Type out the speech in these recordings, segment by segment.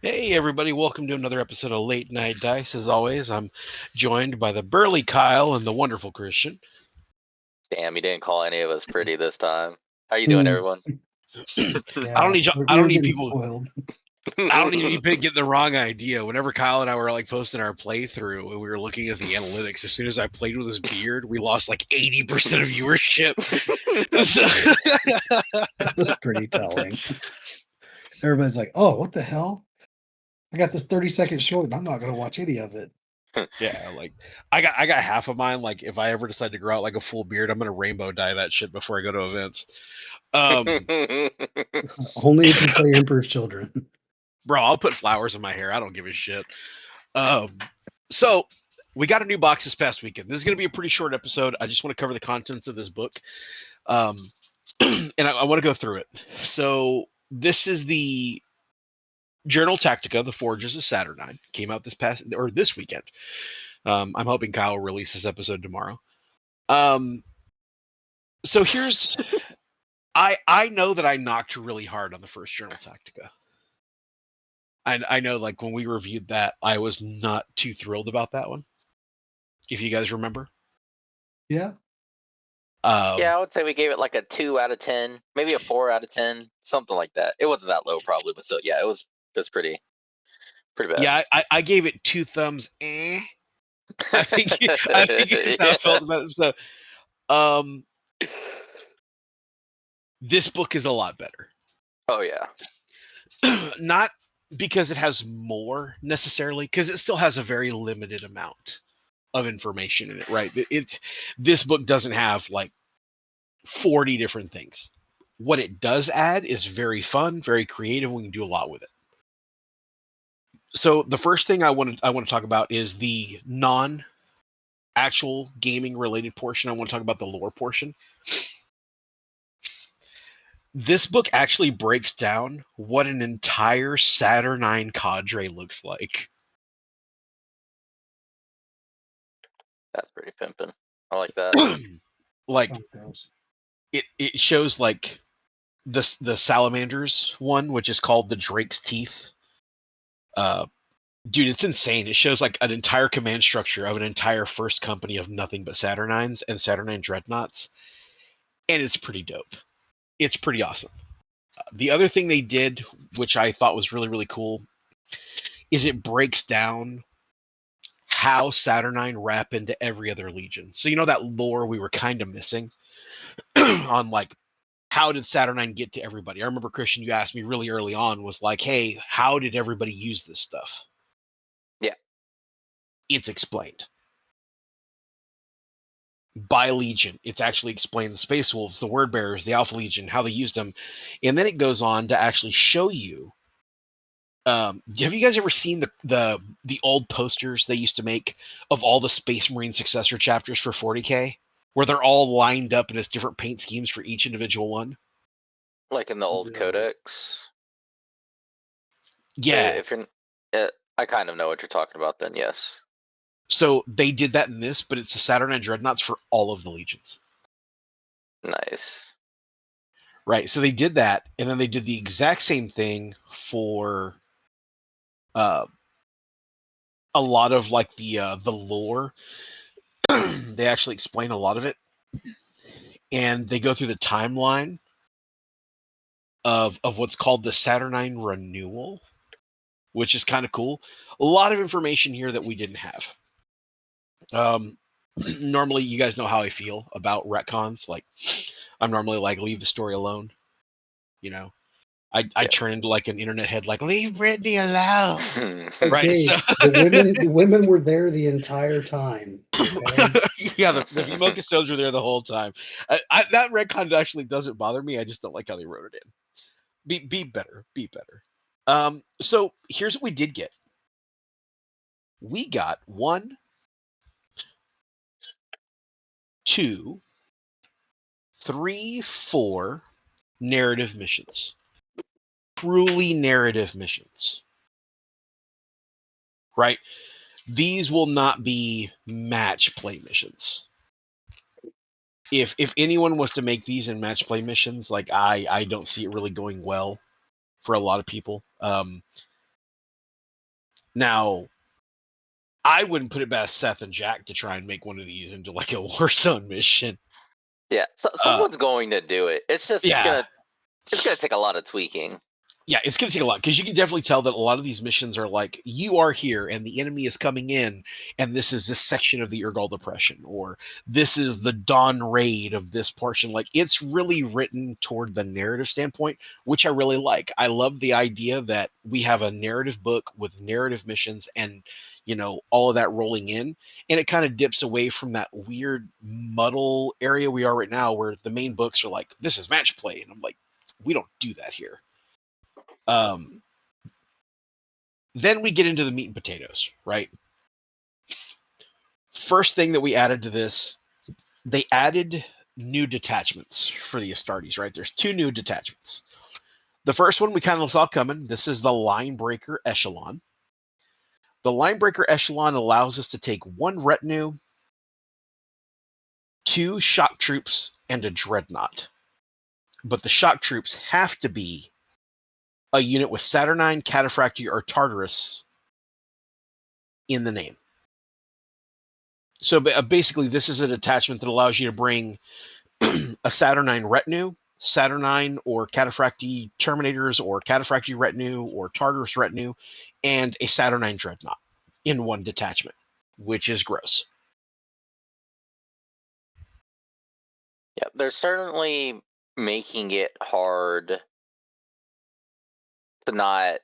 Hey everybody, welcome to another episode of Late Night Dice. As always, I'm joined by the burly Kyle and the wonderful Christian. Damn, you didn't call any of us pretty this time. How you doing, everyone? I don't Yeah, need we I don't were need getting people. spoiled. I don't need people get the wrong idea. Whenever Kyle and I were like posting our playthrough and we were looking at the analytics, as soon as I played with his beard, we lost like 80% of viewership. It was pretty telling. Everybody's like, "Oh, what the hell? I got this 30-second short, and I'm not going to watch any of it." Yeah, like I got half of mine. Like if I ever decide to grow out like a full beard, I'm gonna rainbow dye that shit before I go to events. Only if you play Emperor's Children. Bro, I'll put flowers in my hair. I don't give a shit. Um, so we got a new box this past weekend. This is going to be a pretty short episode. I just want to cover the contents of this book, um, and I want to go through it. So this is the Journal Tactica: The Forges of Saturnine. Came out this weekend. I'm hoping Kyle will release this episode tomorrow. Um, so here's I know that I knocked really hard on the first Journal Tactica. I know, like when we reviewed that, I was not too thrilled about that one. If you guys remember. Yeah, Um, Yeah, I would say we gave it like a 2 out of 10, maybe a 4 out of 10, something like that. It wasn't that low, probably, but still, yeah, it was pretty bad. yeah, I gave it 2 thumbs. I think I think it's how I Yeah. felt about it. So, um, this book is a lot better. Oh yeah. Not because it has more necessarily, because it still has a very limited amount of information in it. Right? This book doesn't have like 40 different things. What it does add is very fun, very creative. We can do a lot with it. So the first thing I want to talk about is the non actual gaming related portion. I want to talk about the lore portion. This book actually breaks down what an entire Saturnine cadre looks like. That's pretty pimping. I like that. Like sounds gross. it shows like the salamanders one, which is called the Drake's Teeth. Uh, dude, it's insane. It shows like an entire command structure of an entire first company of nothing but Saturnines and Saturnine dreadnoughts, and it's pretty dope. It's pretty awesome. The other thing they did, which I thought was really really cool, is it breaks down how Saturnine wrap into every other legion. So you know that lore we were kind of missing on like how did Saturnine get to everybody? I remember Christian, you asked me really early on was like, hey, how did everybody use this stuff? Yeah. It's explained by Legion. It's actually explained the Space Wolves, the Word Bearers, the Alpha Legion, how they used them, and then it goes on to actually show you. Have you guys ever seen the old posters they used to make of all the Space Marine successor chapters for 40K, where they're all lined up and it's different paint schemes for each individual one? Like in the old No. codex. Yeah. If you're, I kind of know what you're talking about. Then yes. So they did that in this, but it's the Saturnine Dreadnoughts for all of the legions. Nice. Right. So they did that, and then they did the exact same thing for uh, a lot of like the lore. They actually explain a lot of it, and they go through the timeline of what's called the Saturnine Renewal, which is kind of cool. A lot of information here that we didn't have. Um, normally, you guys know how I feel about retcons. Like, I'm normally like, leave the story alone. You know, I Yeah. turn into like an internet head, like, leave Brittany alone. Right. Okay, So, the women were there the entire time. Okay, yeah, the female custodians were there the whole time. That retcon actually doesn't bother me. I just don't like how they wrote it in. Be better. Be better. So here's what we did get. We got 1, 2, 3, 4 narrative missions. Truly narrative missions. Right? These will not be match play missions. If anyone was to make these in match play missions, like I don't see it really going well for a lot of people. Now, I wouldn't put it past Seth and Jack to try and make one of these into like a Warzone mission. Yeah, so someone's going to do it. It's just Yeah. it's gonna take a lot of tweaking. Yeah, it's going to take a lot because you can definitely tell that a lot of these missions are like, you are here and the enemy is coming in, and this is this section of the Urgal Depression, or this is the dawn raid of this portion. Like, it's really written toward the narrative standpoint, which I really like. I love the idea that we have a narrative book with narrative missions and, you know, all of that rolling in, and it kind of dips away from that weird muddle area we are right now where the main books are like, this is match play. And I'm like, we don't do that here. Then we get into the meat and potatoes, right? First thing that we added to this, they added new detachments for the Astartes, right? There's 2 new detachments. The first one we kind of saw coming. This is the Line Breaker Echelon. The Line Breaker Echelon allows us to take 1 retinue, 2 shock troops, and a dreadnought. But the shock troops have to be a unit with Saturnine, Cataphractii, or Tartarus in the name. So basically, this is a detachment that allows you to bring a Saturnine retinue, Saturnine or Cataphractii Terminators, or Cataphractii retinue, or Tartarus retinue, and a Saturnine dreadnought in 1 detachment, which is gross. Yeah, they're certainly making it hard to not.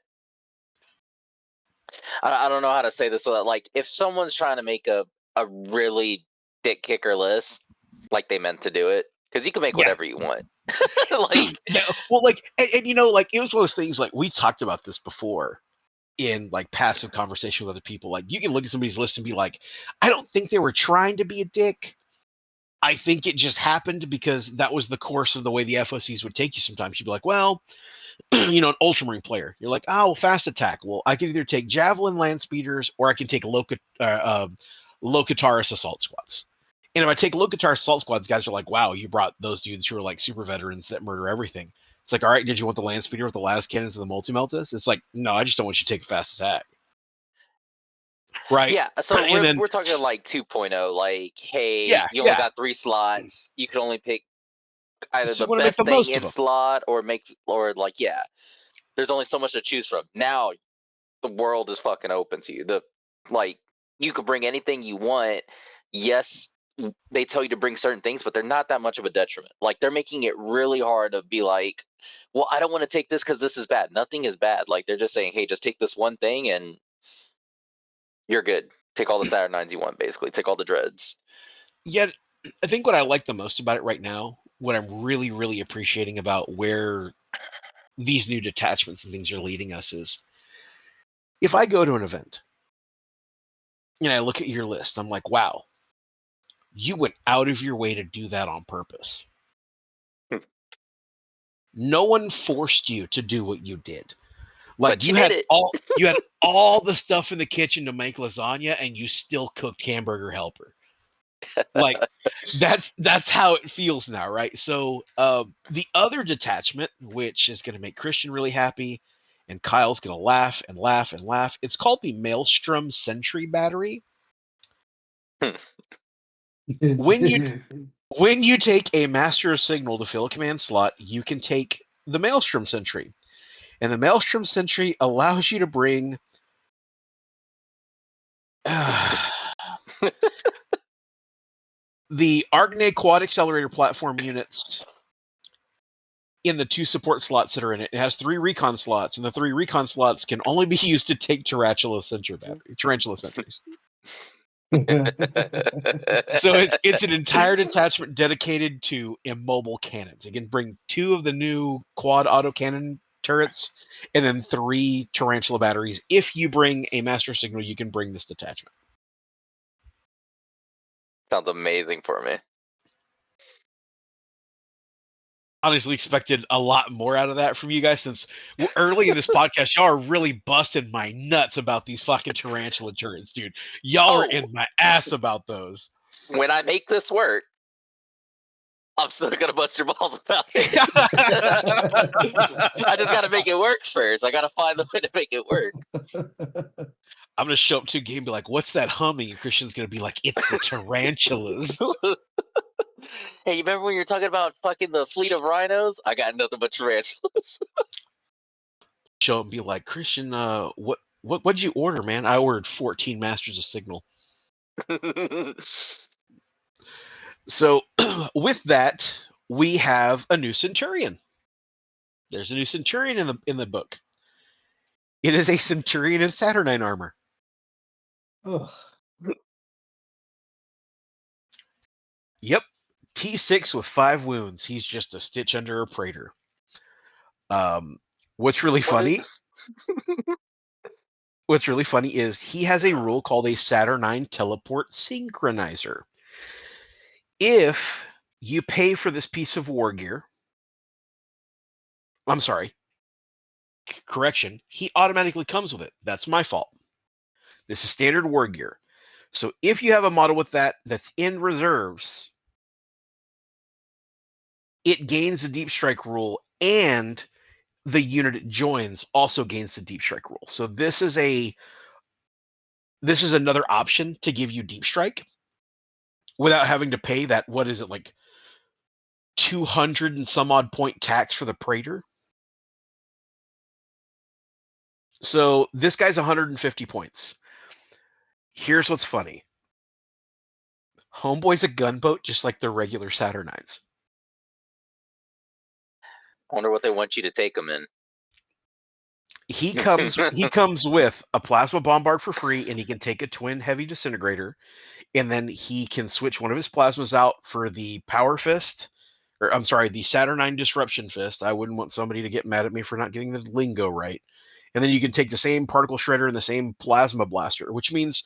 I don't know how to say this without, like, if someone's trying to make a really dick kicker list, like they meant to do it, because you can make whatever you want. Like, Yeah, well, like, and you know, like, it was one of those things, like, we talked about this before in like passive conversation with other people. Like, you can look at somebody's list and be like, I don't think they were trying to be a dick. I think it just happened because that was the course of the way the FOCs would take you sometimes. You'd be like, well, you know, an Ultramarine player. You're like, oh, fast attack. Well, I can either take Javelin land speeders or I can take Locatarus assault squads. And if I take Locatarus assault squads, guys are like, wow, you brought those dudes who are like super veterans that murder everything. It's like, all right, did you want the land speeder with the las cannons and the multi-meltas? It's like, no, I just don't want you to take a fast attack. Right. yeah, so And then, we're talking like 2.0. Like, hey, yeah, you only yeah. got 3 slots. You can only pick either So you the want to make best the thing most of in them. slot or like, yeah, there's only so much to choose from. Now the world is fucking open to you. Like, you could bring anything you want. Yes, they tell you to bring certain things, but they're not that much of a detriment. Like, they're making it really hard to be like, well, I don't want to take this because this is bad. Nothing is bad. Like, they're just saying, hey, just take this one thing and you're good. Take all the Saturnines you want, basically. Take all the dreads. Yet, I think what I like the most about it right now, what I'm really, really appreciating about where these new detachments and things are leading us is, if I go to an event and I look at your list, I'm like, wow, you went out of your way to do that on purpose. No one forced you to do what you did. Like, But you did it. you had all the stuff in the kitchen to make lasagna and you still cooked hamburger helper. Like, that's how it feels now, right? So the other detachment, which is going to make Christian really happy and Kyle's going to laugh and laugh and laugh, it's called the Maelstrom Sentry Battery. When you take a Master of Signal to fill a command slot, you can take the Maelstrom Sentry, and the Maelstrom Sentry allows you to bring the Argne Quad Accelerator platform units in the 2 support slots that are in it. It has 3 recon slots, and the 3 recon slots can only be used to take Tarantula Sentries. So it's an entire detachment dedicated to immobile cannons. It can bring 2 of the new quad autocannon turrets and then 3 Tarantula batteries. If you bring a Master Signal, you can bring this detachment. Sounds amazing for me. Honestly expected a lot more out of that from you guys, since early in this podcast, y'all are really busting my nuts about these fucking Tarantula turrets, dude. Y'all are in my ass about those. When I make this work, I'm still gonna bust your balls about it. I just gotta make it work first. I gotta find the way to make it work. I'm gonna show up to a game and be like, "What's that humming?" And Christian's gonna be like, "It's the tarantulas." Hey, you remember when you were talking about fucking the fleet of rhinos? I got nothing but tarantulas. Show up and be like, "Christian, what'd you order, man?" I ordered 14 Masters of Signal. So with that, we have a new Centurion. There's a new Centurion in the book. It is a Centurion in Saturnine armor. Ugh. Yep. T6 with 5 wounds. He's just a stitch under a Praetor. What's really funny? What's really funny is he has a rule called a Saturnine Teleport Synchronizer. If you pay for this piece of war gear, I'm sorry, correction, he automatically comes with it. That's my fault. This is standard war gear. So if you have a model with that's in reserves, it gains the deep strike rule, and the unit it joins also gains the deep strike rule. So this is another option to give you deep strike without having to pay that, what is it, like 200 and some odd point tax for the Praetor. So this guy's 150 points. Here's what's funny. Homeboy's a gunboat just like the regular Saturnines. I wonder what they want you to take them in. He comes with a plasma bombard for free, and he can take a twin heavy disintegrator, and then he can switch one of his plasmas out for the power fist, or I'm sorry, the Saturnine disruption fist. I wouldn't want somebody to get mad at me for not getting the lingo right. And then you can take the same particle shredder and the same plasma blaster, which means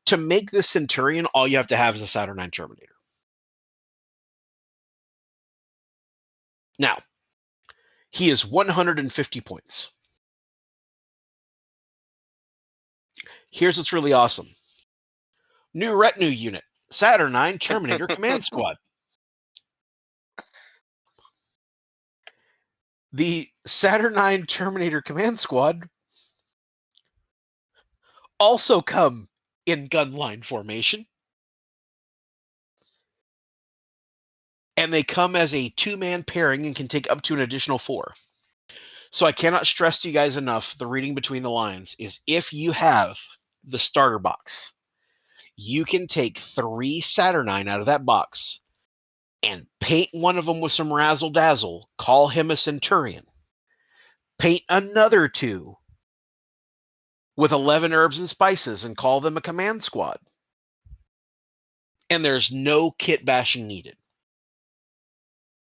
to make this Centurion, all you have to have is a Saturnine Terminator. Now, he is 150 points. Here's what's really awesome. New retinue unit, Saturnine Terminator Command Squad. The Saturnine Terminator Command Squad also come in gunline formation. And they come as a 2-man pairing and can take up to an additional 4. So I cannot stress to you guys enough, the reading between the lines is if you have the starter box, you can take 3 Saturnine out of that box and paint one of them with some razzle dazzle, call him a Centurion. Paint another 2 with 11 herbs and spices and call them a command squad. And there's no kit bashing needed.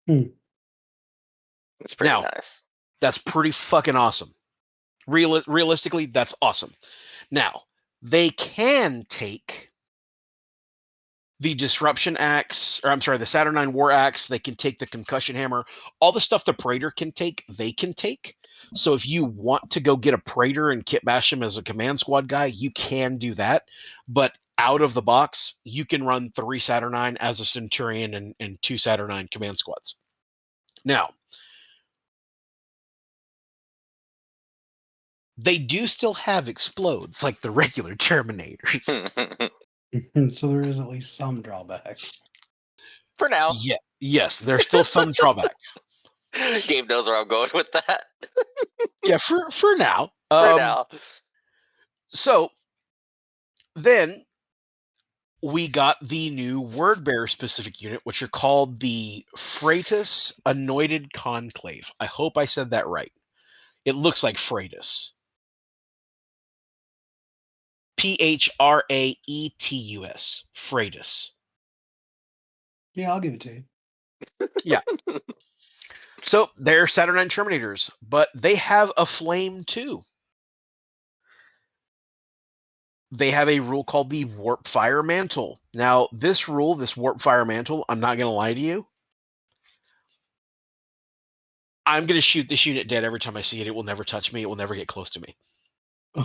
It's pretty nice. That's pretty fucking awesome. Realistically, that's awesome. Now, they can take the Disruption Axe, or I'm sorry, the Saturnine War Axe. They can take the Concussion Hammer. All the stuff the Praetor can take, they can take. So if you want to go get a Praetor and kit bash him as a command squad guy, you can do that. But out of the box, you can run 3 Saturnine as a Centurion and 2 Saturnine command squads. Now, they do still have explodes like the regular Terminators. So there is at least some drawback. For now. Yeah, yes, there's still some drawback. Gabe knows where I'm going with that. Yeah, for now. For now. So then we got the new word bearer specific unit, which are called the Freitas Anointed Conclave. I hope I said that right. It looks like Freitas. Phraetus. Freitas. Yeah, I'll give it to you. Yeah. So they're Saturnine Terminators, but they have a flame too. They have a rule called the Warp Fire Mantle. Now, this rule, this Warp Fire Mantle, I'm not going to lie to you. I'm going to shoot this unit dead every time I see it. It will never touch me. It will never get close to me.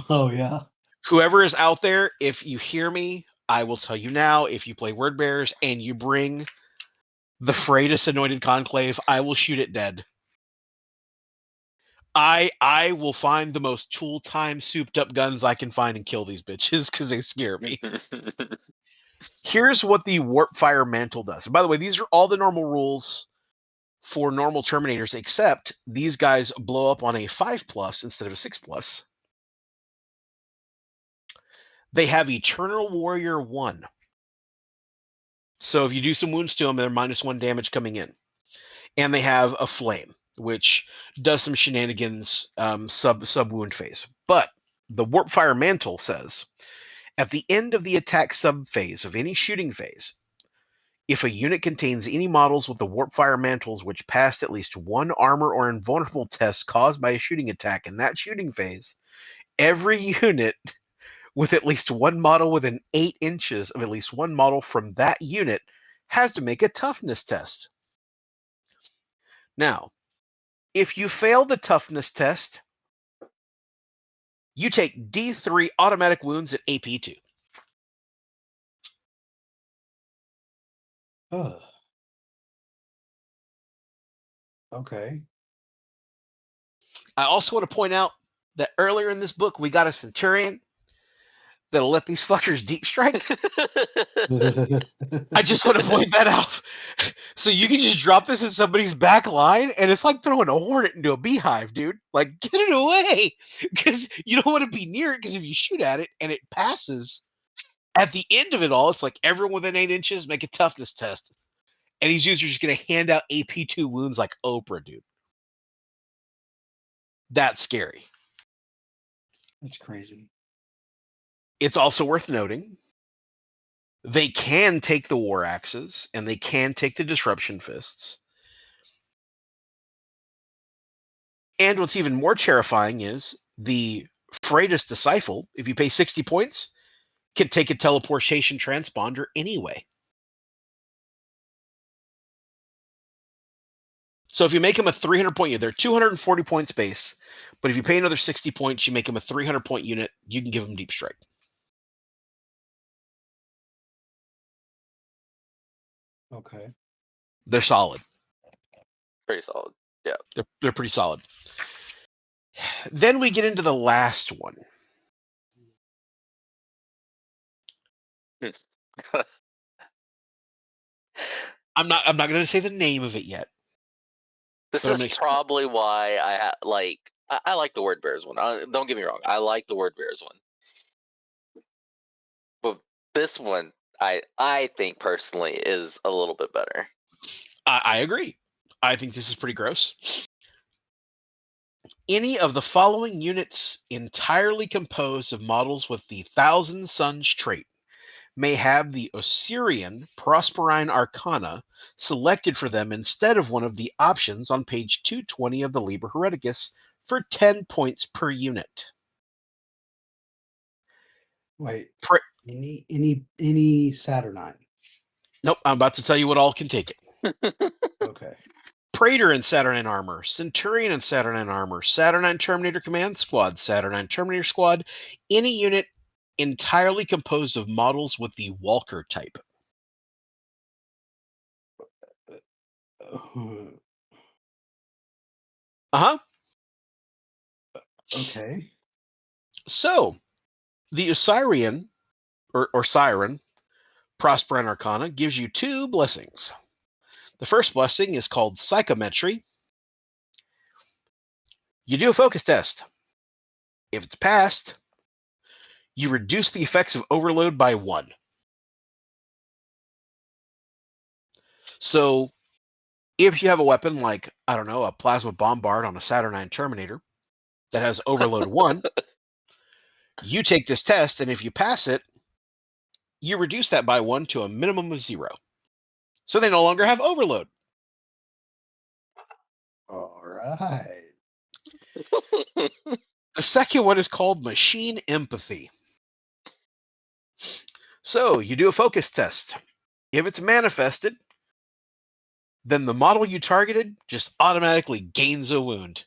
Oh, yeah. Whoever is out there, if you hear me, I will tell you now, if you play Word Bearers and you bring The Freitas anointed conclave, I will shoot it dead. I will find the most tool time souped up guns I can find and kill these bitches because they scare me. Here's what the warp fire mantle does. And by the way, these are all the normal rules for normal Terminators, except these guys blow up on a 5+ instead of a 6+. They have Eternal Warrior 1. So if you do some wounds to them, they're -1 damage coming in. And they have a flame, which does some shenanigans sub wound phase. But the warp fire mantle says at the end of the attack sub phase of any shooting phase, if a unit contains any models with the warp fire mantles which passed at least one armor or invulnerable test caused by a shooting attack in that shooting phase, every unit with at least one model within 8 inches of at least one model from that unit has to make a toughness test. Now, if you fail the toughness test, you take D3 automatic wounds at AP2. Ugh. Okay. I also want to point out that earlier in this book, we got a Centurion that'll let these fuckers deep strike. I just want to point that out. So you can just drop this in somebody's back line, and it's like throwing a hornet into a beehive, dude. Like, get it away. Because you don't want to be near it, because if you shoot at it and it passes, at the end of it all, it's like everyone within 8 inches make a toughness test. And these users are just going to hand out AP2 wounds like Oprah, dude. That's scary. That's crazy. It's also worth noting they can take the war axes and they can take the disruption fists. And what's even more terrifying is the Freitas Disciple, if you pay 60 points, can take a teleportation transponder anyway. So if you make them a 300 point unit, they're 240 points base, but if you pay another 60 points, you make them a 300 point unit, you can give them deep strike. Okay. They're solid. Pretty solid. Yeah. They're pretty solid. Then we get into the last one. I'm not going to say the name of it yet. This But I'm is gonna explain. probably why I like the word bears one. Don't get me wrong, I like the word bears one, but this one I think personally is a little bit better. I agree. I think this is pretty gross. Any of the following units entirely composed of models with the Thousand Suns trait may have the Osirian Prosperine Arcana selected for them instead of one of the options on page 220 of the Liber Hereticus for 10 points per unit. Wait. Pra- Any Saturnine? Nope, I'm about to tell you what all can take it. Okay. Praetor and Saturnine armor, Centurion and Saturnine armor, Saturnine Terminator Command Squad, Saturnine Terminator Squad, any unit entirely composed of models with the Walker type. Uh-huh. Okay. So, the Osirian, or Siren, Prosperine Arcana, gives you 2 blessings. The first blessing is called Psychometry. You do a focus test. If it's passed, you reduce the effects of overload by 1. So, if you have a weapon like, I don't know, a Plasma Bombard on a Saturnine Terminator that has overload 1, you take this test, and if you pass it, you reduce that by 1 to a minimum of 0. So they no longer have overload. All right. The second one is called Machine Empathy. So you do a focus test. If it's manifested, then the model you targeted just automatically gains a wound.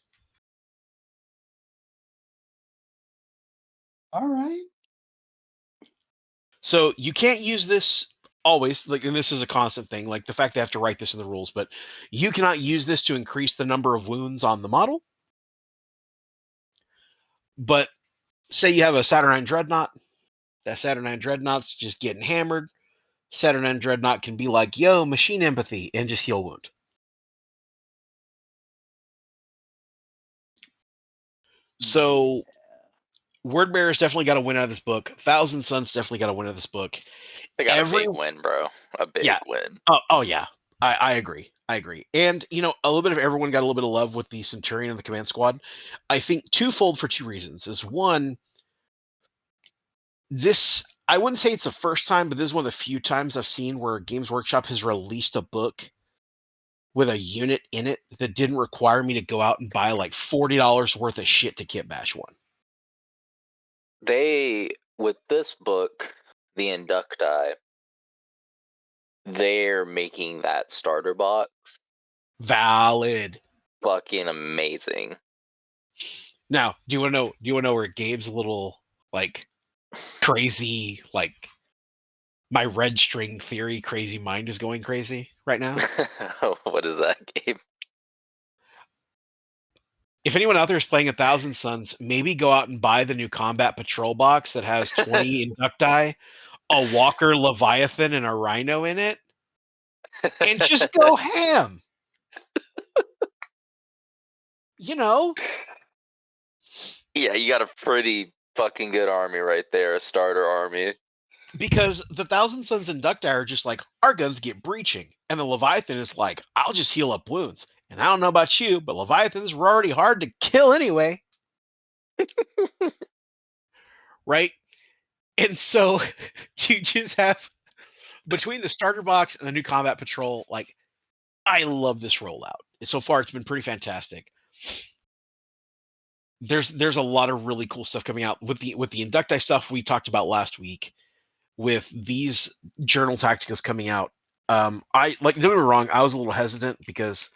All right. So you can't use this always, like, and this is a constant thing, like the fact they have to write this in the rules, but you cannot use this to increase the number of wounds on the model. But say you have a Saturnine Dreadnought, that Saturnine Dreadnought's just getting hammered. Saturnine Dreadnought can be like, yo, machine empathy, and just heal wound. So Wordbearer's definitely got to win out of this book. Thousand Suns definitely got to win out of this book. They got a big win, bro. A big win. Oh yeah. I agree. I agree. And, you know, a little bit of everyone got a little bit of love with the Centurion and the Command Squad. I think twofold for two reasons. Is one, this, I wouldn't say it's the first time, but this is one of the few times I've seen where Games Workshop has released a book with a unit in it that didn't require me to go out and buy like $40 worth of shit to kit bash one. They, with this book, the Inducti, they're making that starter box Valid. fucking amazing. Now, do you want to know where Gabe's little like crazy, like my red string theory crazy mind is going crazy right now? What is that, Gabe? If anyone out there is playing 1,000 Suns, maybe go out and buy the new Combat Patrol box that has 20 Inducti, a Walker Leviathan, and a Rhino in it, and just go ham. You know? Yeah, you got a pretty fucking good army right there, a starter army. Because the 1,000 Suns Inducti are just like, our guns get breaching. And the Leviathan is like, I'll just heal up wounds. And I don't know about you, but Leviathans were already hard to kill anyway. Right? And so you just have, between the starter box and the new Combat Patrol, like, I love this rollout. So far, it's been pretty fantastic. There's a lot of really cool stuff coming out with the Inducti stuff we talked about last week. With these Journal Tacticas coming out, I like, don't get me wrong, I was a little hesitant because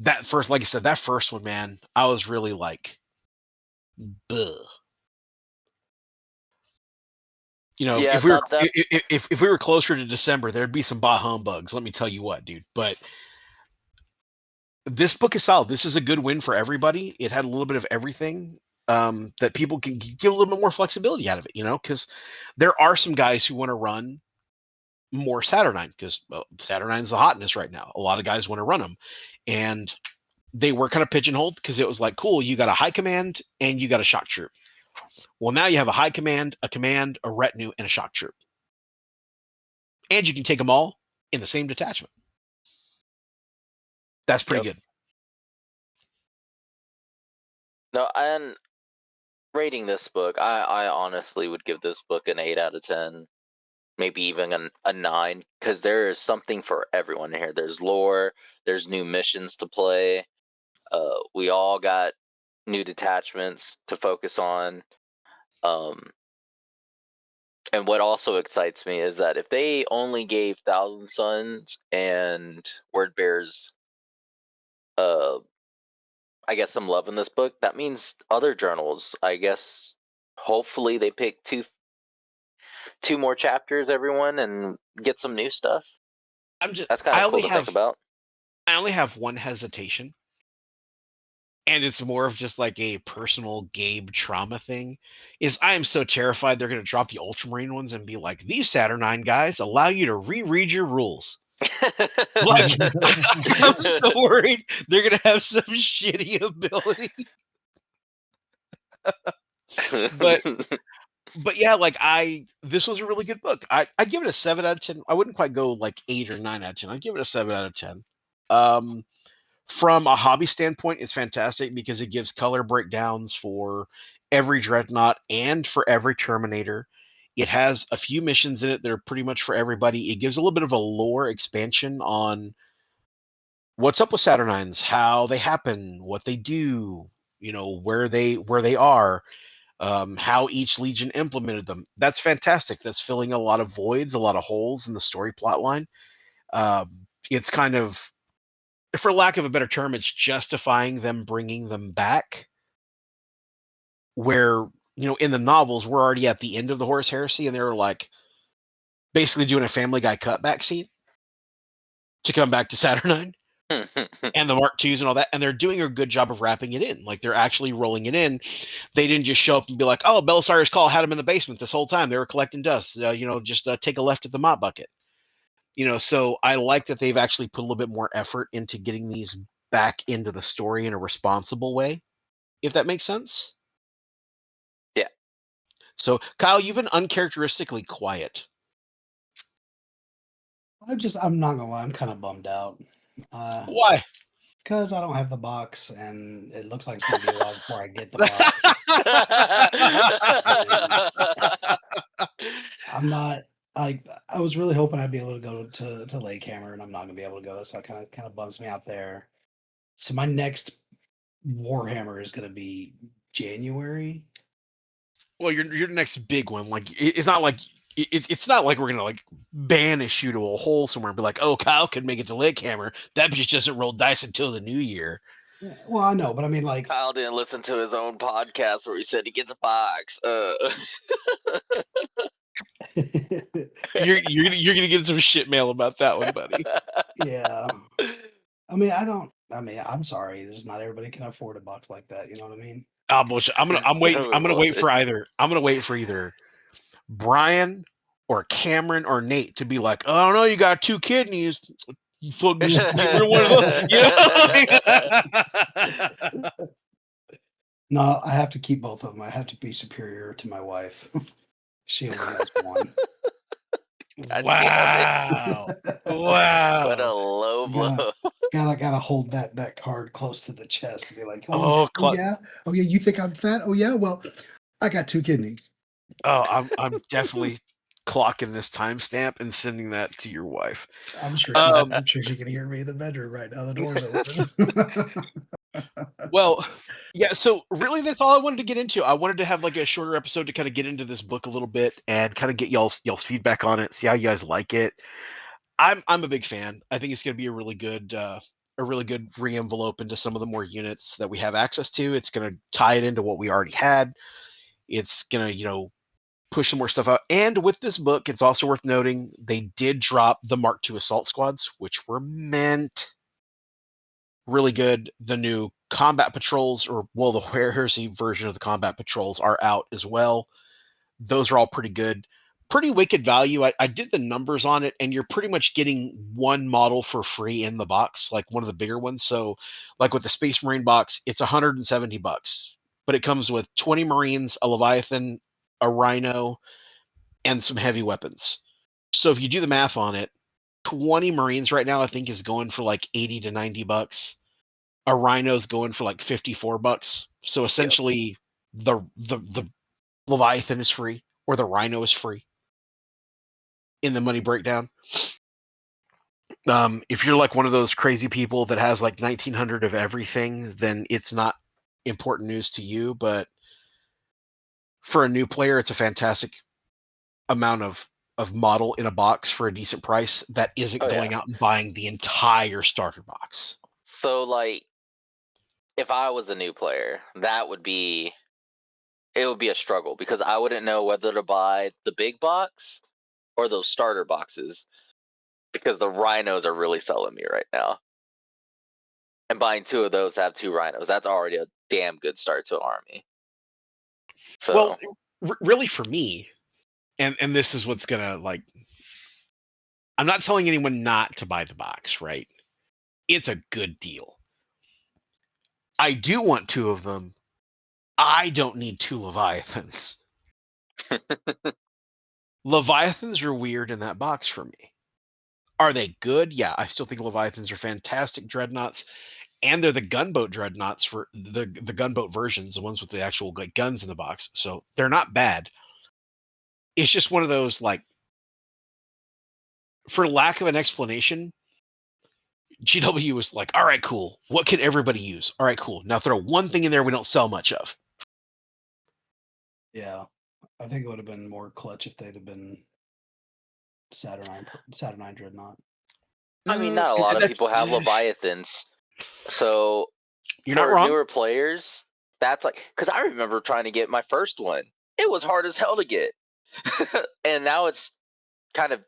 that first, like I said, that first one, man, I was really like, buh. You know, Yeah, if we were that if we were closer to December, there'd be some bah humbugs. Let me tell you what, dude. But this book is solid. This is a good win for everybody. It had a little bit of everything, that people can get a little bit more flexibility out of it. You know, because there are some guys who want to run more Saturnine because Saturnine's the hotness right now. A lot of guys want to run them, and they were kind of pigeonholed because it was like, cool, you got a high command and you got a shock troop. Well, now you have a high command, a retinue, and a shock troop, and you can take them all in the same detachment. That's pretty good. No, and rating this book, I honestly would give this book an 8 out of 10. Maybe even a 9, because there is something for everyone in here. There's lore, there's new missions to play. We all got new detachments to focus on. And what also excites me is that if they only gave Thousand Suns and Word Bears, I guess, some love in this book, that means other journals, I guess, hopefully they pick two more chapters, everyone, and get some new stuff. That's kind of cool to think about. I only have one hesitation, and it's more of just like a personal Gabe trauma thing, is I am so terrified they're going to drop the Ultramarine ones and be like, these Saturnine guys allow you to reread your rules. Like, I'm so worried they're going to have some shitty ability. But yeah, like, this was a really good book. I'd give it a 7 out of 10. I wouldn't quite go like 8 or 9 out of 10. I'd give it a 7 out of 10. From a hobby standpoint, it's fantastic because it gives color breakdowns for every Dreadnought and for every Terminator. It has a few missions in it that are pretty much for everybody. It gives a little bit of a lore expansion on what's up with Saturnines, how they happen, what they do, you know, where they are, how each legion implemented them. That's fantastic. That's filling a lot of voids, a lot of holes in the story plot line. It's kind of, for lack of a better term, it's justifying them bringing them back. Where, you know, in the novels, we're already at the end of the Horus Heresy, and they're like, basically doing a Family Guy cutback scene to come back to Saturnine and the Mark IIs and all that, and they're doing a good job of wrapping it in. Like they're actually rolling it in. They didn't just show up and be like, "Oh, Belisarius Call had him in the basement this whole time. They were collecting dust. Just take a left at the mop bucket." So I like that they've actually put a little bit more effort into getting these back into the story in a responsible way, if that makes sense. Yeah. So, Kyle, you've been uncharacteristically quiet. I'm not gonna lie, I'm kind of bummed out. Why? Because I don't have the box, and it looks like it's gonna be a while before I get the box. I'm not like I was really hoping I'd be able to go to Lake Hammer, and I'm not gonna be able to go. So it kind of bums me out there. So my next Warhammer is gonna be January. Well, your next big one, like it's not like it's not like we're gonna like banish you to a hole somewhere and be like, oh, Kyle could make it to Lake Hammer. That just doesn't roll dice until the new year. Yeah, well, I know, but I mean, like, Kyle didn't listen to his own podcast where he said he gets a box. You're gonna get some shit mail about that one, buddy. yeah. I mean, I'm sorry. There's not everybody can afford a box like that. You know what I mean? Oh bullshit. I'm gonna wait for either Brian or Cameron or Nate to be like, oh, I don't know, you got 2 kidneys. You fucking just get rid of one of those. No, I have to keep both of them. I have to be superior to my wife. She only has one. Wow. Wow. What a low blow. Gotta hold that card close to the chest and be like, Oh, yeah, you think I'm fat? Oh yeah, well, I got 2 kidneys. Oh, I'm definitely clocking this timestamp and sending that to your wife. I'm sure she can hear me in the bedroom right now. The door's open. Well, yeah, so really that's all I wanted to get into. I wanted to have like a shorter episode to kind of get into this book a little bit and kind of get y'all's feedback on it, see how you guys like it. I'm a big fan. I think it's going to be a really good re-envelope into some of the more units that we have access to. It's going to tie it into what we already had. It's going to, push some more stuff out. And with this book, it's also worth noting they did drop the Mark II assault squads, which were meant really good. The new combat patrols, the heresy version of the combat patrols, are out as well. Those are all pretty good. Pretty wicked value. I did the numbers on it, and you're pretty much getting one model for free in the box, like one of the bigger ones. So, like with the Space Marine box, it's $170, but it comes with 20 Marines, a Leviathan, a Rhino, and some heavy weapons. So if you do the math on it, 20 Marines right now I think is going for like 80 to $90. A Rhino's going for like $54. So essentially the Leviathan is free or the Rhino is free in the money breakdown. If you're like one of those crazy people that has like 1900 of everything, then it's not important news to you, but for a new player it's a fantastic amount of model in a box for a decent price that isn't going out and buying the entire starter box. So like if I was a new player, it would be a struggle because I wouldn't know whether to buy the big box or those starter boxes because the Rhinos are really selling me right now. And buying 2 of those to have 2 Rhinos, that's already a damn good start to an army. So Well, really for me, and this is what's gonna like, I'm not telling anyone not to buy the box, right? It's a good deal. I do want 2 of them. I don't need 2 Leviathans. Leviathans are weird in that box for me. Are they good? Yeah, I still think Leviathans are fantastic dreadnoughts, and they're the gunboat dreadnoughts for the gunboat versions, the ones with the actual like guns in the box. So they're not bad. It's just one of those like, for lack of an explanation, GW was like, all right, cool. What can everybody use? All right, cool. Now throw one thing in there we don't sell much of. Yeah, I think it would have been more clutch if they'd have been Saturnine Dreadnought. I mean, not a lot of people have Leviathans, so you're not wrong. Newer players, that's like because I remember trying to get my first one. It was hard as hell to get, and now it's kind of.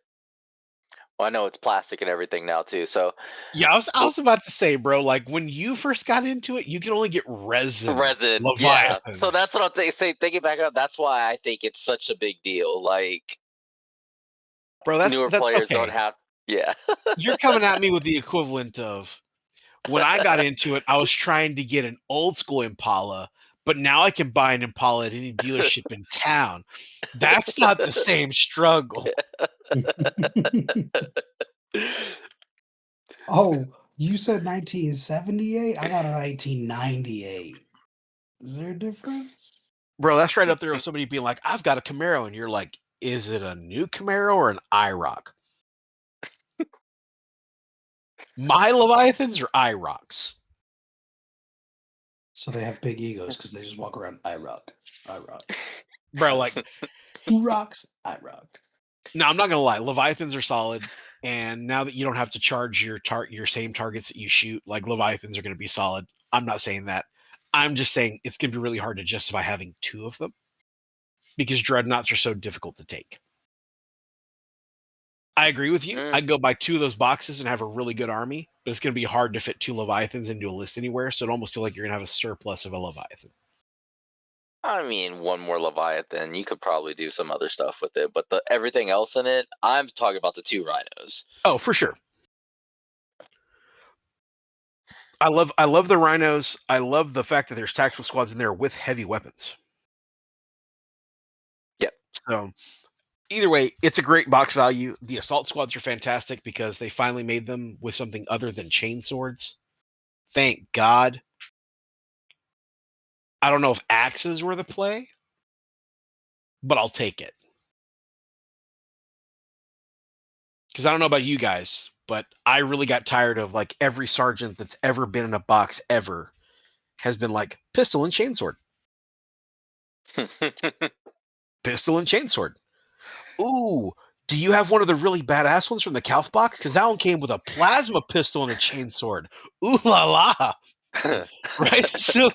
Well, I know it's plastic and everything now too. So Yeah, I was about to say, bro, like when you first got into it, you could only get resin yeah. So Leviathans. that's what I'm thinking back up. That's why I think it's such a big deal. Like Bro, newer that's players don't okay. have. Yeah. You're coming at me with the equivalent of when I got into it, I was trying to get an old school Impala, but now I can buy an Impala at any dealership in town. That's not the same struggle. Oh, you said 1978? I got a 1998. Is there a difference? Bro, that's right up there with somebody being like, I've got a Camaro, and you're like, is it a new Camaro or an IROC? My Leviathans or IROCs? So they have big egos because they just walk around. I rock. I rock. Bro, like, Who rocks? I rock. no, I'm not gonna lie, Leviathans are solid. And now that you don't have to charge your same targets that you shoot, like Leviathans are gonna be solid. I'm not saying that. I'm just saying it's gonna be really hard to justify having two of them because dreadnoughts are so difficult to take. I agree with you. I'd go buy two of those boxes and have a really good army, but it's going to be hard to fit two Leviathans into a list anywhere. So it almost feel like you're going to have a surplus of a Leviathan. I mean, one more Leviathan, you could probably do some other stuff with it, but everything else in it, I'm talking about the 2 rhinos. Oh, for sure. I love the rhinos. I love the fact that there's tactical squads in there with heavy weapons. Yep. So either way, it's a great box value. The assault squads are fantastic because they finally made them with something other than chain swords. Thank God. I don't know if axes were the play, but I'll take it. Because I don't know about you guys, but I really got tired of like every sergeant that's ever been in a box ever has been like pistol and chainsword, pistol and chainsword. Ooh, do you have one of the really badass ones from the Calf box? Because that one came with a plasma pistol and a chainsword. Ooh la la! Right? So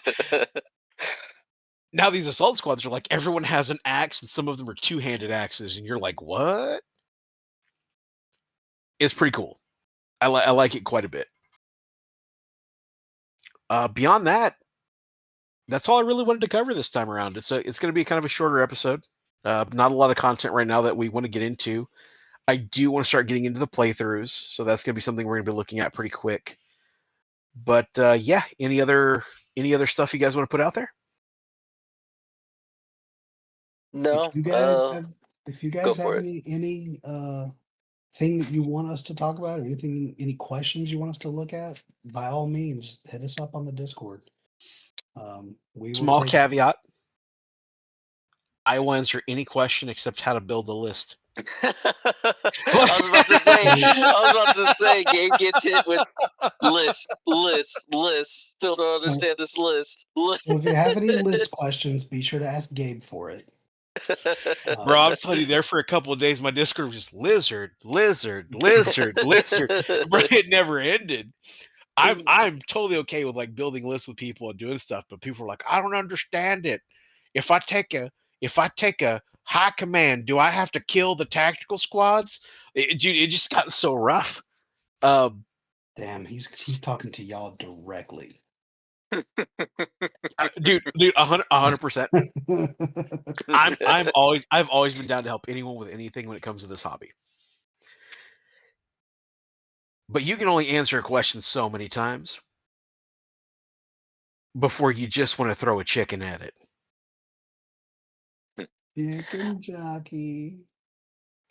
now these assault squads are like everyone has an axe, and some of them are two-handed axes, and you're like, what? It's pretty cool. I like it quite a bit. Beyond that, that's all I really wanted to cover this time around. It's going to be kind of a shorter episode. Not a lot of content right now that we want to get into. I do want to start getting into the playthroughs, so that's going to be something we're going to be looking at pretty quick. But yeah, any other stuff you guys want to put out there? No. If you Go guys for have it. any thing that you want us to talk about, or any questions you want us to look at, by all means, hit us up on the Discord. We will Small take caveat. I will answer any question except how to build a list. I was about to say, Gabe gets hit with list. Still don't understand this list. So if you have any list questions, be sure to ask Gabe for it. Bro, I'm telling you, there for a couple of days, my Discord was just lizard. Bro, it never ended. I'm totally okay with like building lists with people and doing stuff, but people are like, I don't understand it. If I take a high command, do I have to kill the tactical squads? Dude, it just got so rough. Damn, he's talking to y'all directly. Dude, 100%. I've always been down to help anyone with anything when it comes to this hobby. But you can only answer a question so many times before you just want to throw a chicken at it. Chicken jockey.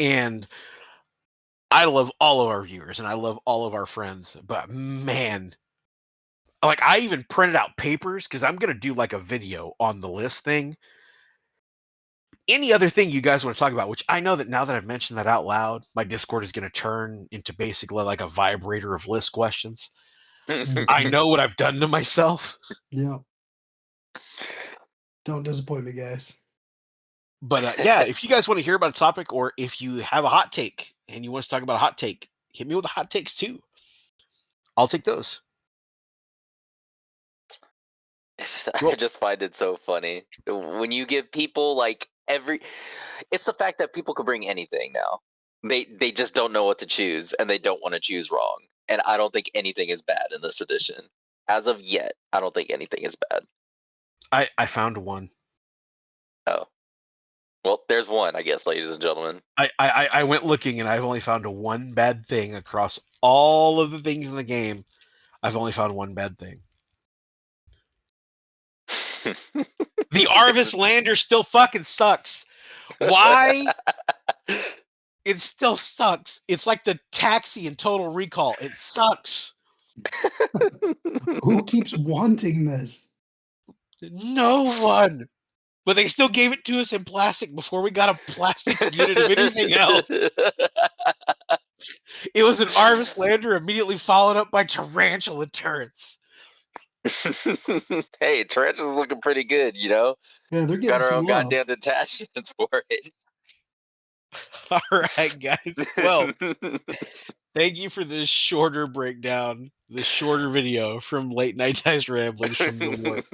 And I love all of our viewers and I love all of our friends, but man, like I even printed out papers because I'm gonna do like a video on the list thing. Any other thing you guys want to talk about, which I know that now that I've mentioned that out loud, my Discord is gonna turn into basically like a vibrator of list questions. I know what I've done to myself. Yep. Don't disappoint me, guys. But yeah, if you guys want to hear about a topic or if you have a hot take and you want us to talk about a hot take, hit me with the hot takes too. I'll take those. I just find it so funny when you give people like it's the fact that people could bring anything now. They just don't know what to choose, and they don't want to choose wrong. And I don't think anything is bad in this edition. As of yet, I don't think anything is bad. I found one. Oh. Well, there's one, I guess, ladies and gentlemen. I went looking and I've only found one bad thing across all of the things in the game. I've only found one bad thing. The Arvis Lander still fucking sucks. Why? It still sucks. It's like the taxi in Total Recall. It sucks. Who keeps wanting this? No one. But they still gave it to us in plastic before we got a plastic unit of anything else. It was an Arvis Lander immediately followed up by tarantula turrets. Hey, Tarantula's looking pretty good, you know? Yeah, they're getting Got our some own love. goddamn detachments for it. All right, guys. Well, thank you for this shorter breakdown, this shorter video from Late Night Dice Ramblings from the Warp.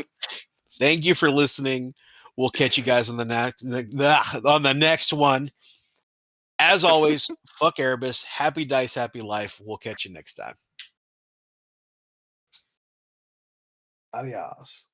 Thank you for listening. We'll catch you guys on the next one. As always, fuck Erebus. Happy dice, happy life. We'll catch you next time. Adios.